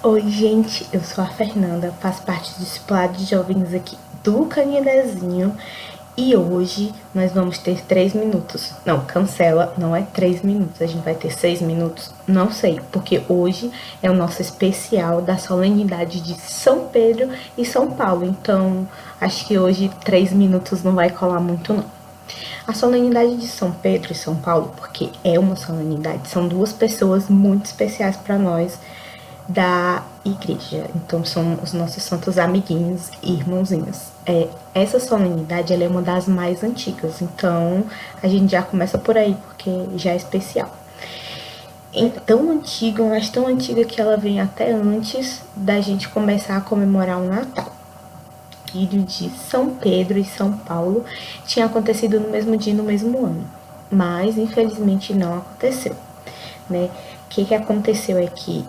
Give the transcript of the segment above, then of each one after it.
Oi, gente, eu sou a Fernanda, faço parte do discipulado de jovens aqui do Canidezinho e hoje nós vamos ter 3 minutos. Não, cancela, não é 3 minutos, a gente vai ter 6 minutos, não sei, porque hoje é o nosso especial da solenidade de São Pedro e São Paulo, então acho que hoje 3 minutos não vai colar muito não. A solenidade de São Pedro e São Paulo, porque é uma solenidade, são duas pessoas muito especiais para nós da igreja. Então são os nossos santos amiguinhos e irmãozinhos. Essa solenidade ela é uma das mais antigas, então a gente já começa por aí, porque já é especial. É tão antiga, mas tão antiga que ela vem até antes da gente começar a comemorar o Natal. Filho de São Pedro e São Paulo tinha acontecido no mesmo dia, no mesmo ano, mas infelizmente não aconteceu, né? O que aconteceu é que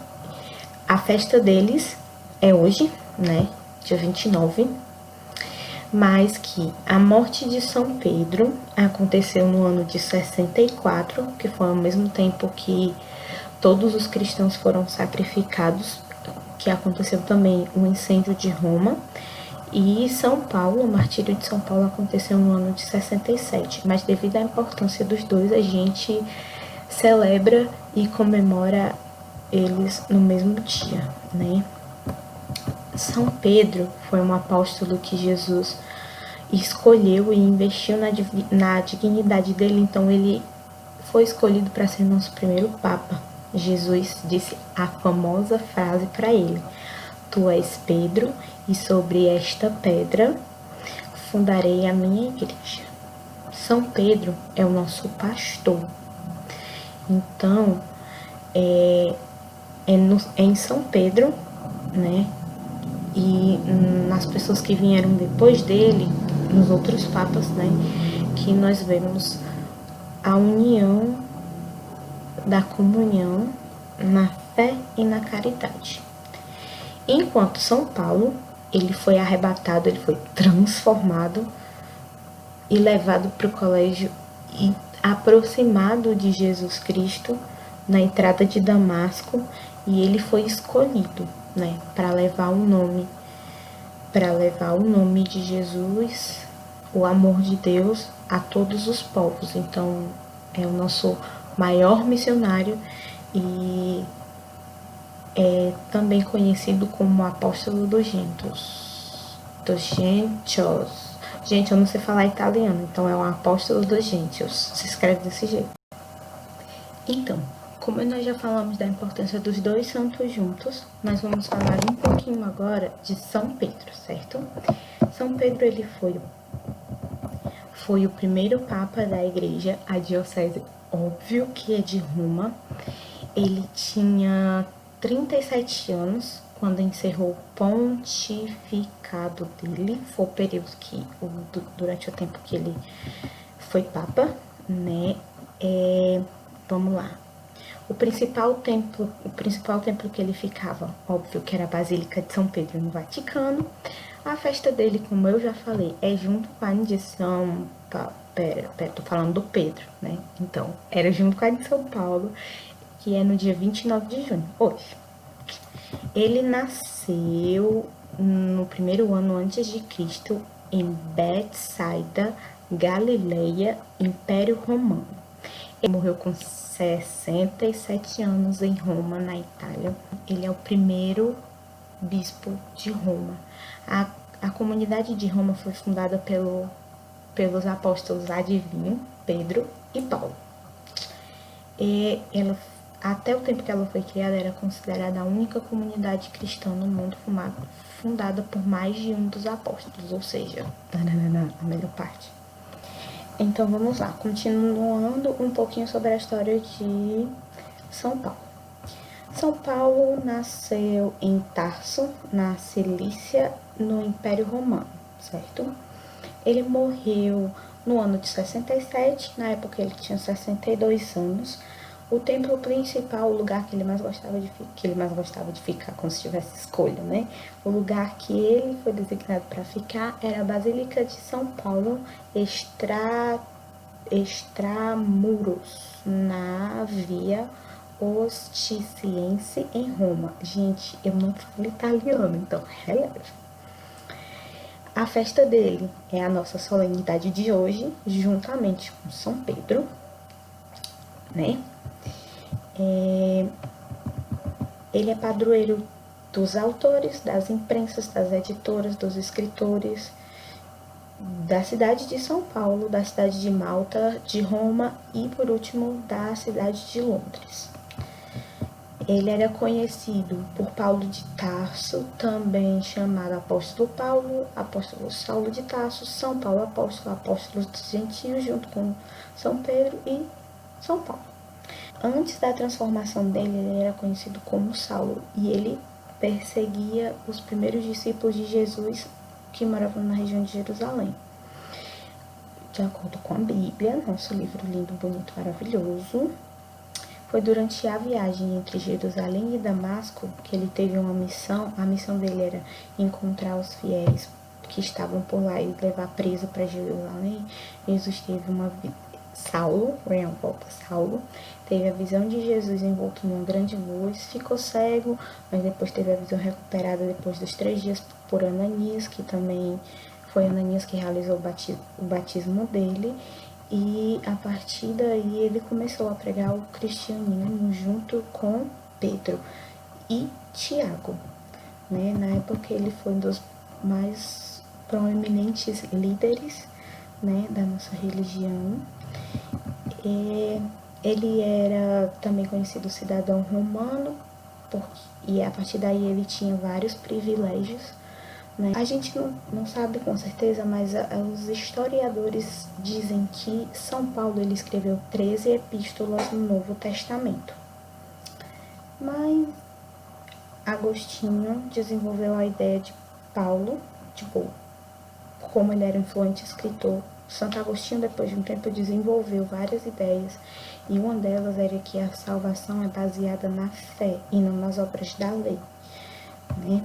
a festa deles é hoje, né? Dia 29. Mas que a morte de São Pedro aconteceu no ano de 64, que foi ao mesmo tempo que todos os cristãos foram sacrificados, que aconteceu também o incêndio de Roma. E São Paulo, o martírio de São Paulo aconteceu no ano de 67. Mas devido à importância dos dois, a gente celebra e comemora eles no mesmo dia, né? São Pedro foi um apóstolo que Jesus escolheu e investiu na dignidade dele, então ele foi escolhido para ser nosso primeiro papa. Jesus disse a famosa frase para ele: Tu és Pedro, e sobre esta pedra fundarei a minha igreja. São Pedro é o nosso pastor. Então, é em São Pedro, né? E nas pessoas que vieram depois dele, nos outros papas, né? Que nós vemos a união da comunhão na fé e na caridade. Enquanto São Paulo, ele foi arrebatado, ele foi transformado e levado para o colégio e aproximado de Jesus Cristo na entrada de Damasco, e ele foi escolhido, né, para levar o nome de Jesus, o amor de Deus a todos os povos. Então é o nosso maior missionário e é também conhecido como apóstolo dos gentios. Gente, eu não sei falar italiano, então é o apóstolo dos gentios. Se escreve desse jeito. Então, como nós já falamos da importância dos dois santos juntos, nós vamos falar um pouquinho agora de São Pedro, certo? São Pedro, ele foi o primeiro papa da igreja, a diocese, óbvio que é de Roma. Ele tinha 37 anos quando encerrou o pontificado dele. Foi o período que, durante o tempo que ele foi papa, né? Vamos lá. O principal templo que ele ficava, óbvio que era a Basílica de São Pedro, no Vaticano. A festa dele, como eu já falei, é junto com a de São Paulo. Tô falando do Pedro, né? Então, era junto com a de São Paulo, que é no dia 29 de junho, hoje. Ele nasceu no primeiro ano antes de Cristo, em Betsaida, Galileia, Império Romano. Ele morreu com 67 anos em Roma, na Itália. Ele é o primeiro bispo de Roma. A comunidade de Roma foi fundada pelos apóstolos, adivinho, Pedro e Paulo. E ela, até o tempo que ela foi criada, era considerada a única comunidade cristã no mundo fundada por mais de um dos apóstolos, ou seja, a melhor parte. Então vamos lá, continuando um pouquinho sobre a história de São Paulo. São Paulo nasceu em Tarso, na Cilícia, no Império Romano, certo? Ele morreu no ano de 67, na época ele tinha 62 anos. O templo principal, o lugar que ele mais gostava de ficar, como se tivesse escolha, né? O lugar que ele foi designado para ficar era a Basílica de São Paulo, Extramuros, na Via Costiciense em Roma. Gente, eu não falo italiano, então releva. A festa dele é a nossa solenidade de hoje, juntamente com São Pedro, né? Ele é padroeiro dos autores, das imprensas, das editoras, dos escritores, da cidade de São Paulo, da cidade de Malta, de Roma e, por último, da cidade de Londres. Ele era conhecido por Paulo de Tarso, também chamado Apóstolo Paulo, Apóstolo Saulo de Tarso, São Paulo Apóstolo, Apóstolo dos Gentios, junto com São Pedro e São Paulo. Antes da transformação dele, ele era conhecido como Saulo e ele perseguia os primeiros discípulos de Jesus que moravam na região de Jerusalém. De acordo com a Bíblia, nosso livro lindo, bonito, maravilhoso, foi durante a viagem entre Jerusalém e Damasco que ele teve uma missão. A missão dele era encontrar os fiéis que estavam por lá e levar preso para Jerusalém. Jesus teve Saulo teve a visão de Jesus envolto numa grande luz, ficou cego, mas depois teve a visão recuperada depois dos 3 dias por Ananias, que também foi Ananias que realizou o batismo dele. E a partir daí ele começou a pregar o cristianismo junto com Pedro e Tiago, né? Na época ele foi um dos mais proeminentes líderes, né, da nossa religião. Ele era também conhecido cidadão romano, e a partir daí ele tinha vários privilégios, né? A gente não sabe com certeza, mas os historiadores dizem que São Paulo ele escreveu 13 epístolas no Novo Testamento. Mas Agostinho desenvolveu a ideia de Paulo, como ele era um influente escritor. Santo Agostinho, depois de um tempo, desenvolveu várias ideias, e uma delas era que a salvação é baseada na fé e não nas obras da lei, né?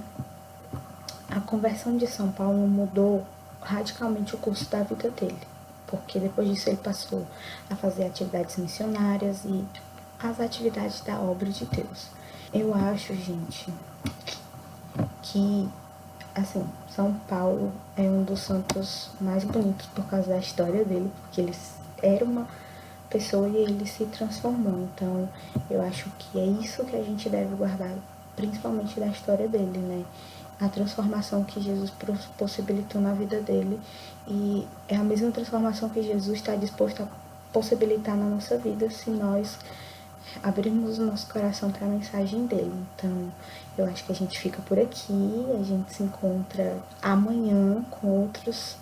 A conversão de São Paulo mudou radicalmente o curso da vida dele, porque depois disso ele passou a fazer atividades missionárias e as atividades da obra de Deus. Eu acho, gente, que, assim, São Paulo é um dos santos mais bonitos por causa da história dele, porque ele era uma pessoa e ele se transformou. Então, eu acho que é isso que a gente deve guardar, principalmente da história dele, né? A transformação que Jesus possibilitou na vida dele, e é a mesma transformação que Jesus está disposto a possibilitar na nossa vida se nós abrirmos o nosso coração para a mensagem dele. Então, eu acho que a gente fica por aqui, a gente se encontra amanhã com outros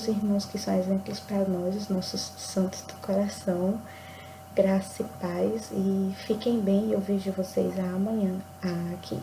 irmãos que são exemplos para nós, os nossos santos do coração. Graça e paz, e fiquem bem, e eu vejo vocês amanhã aqui.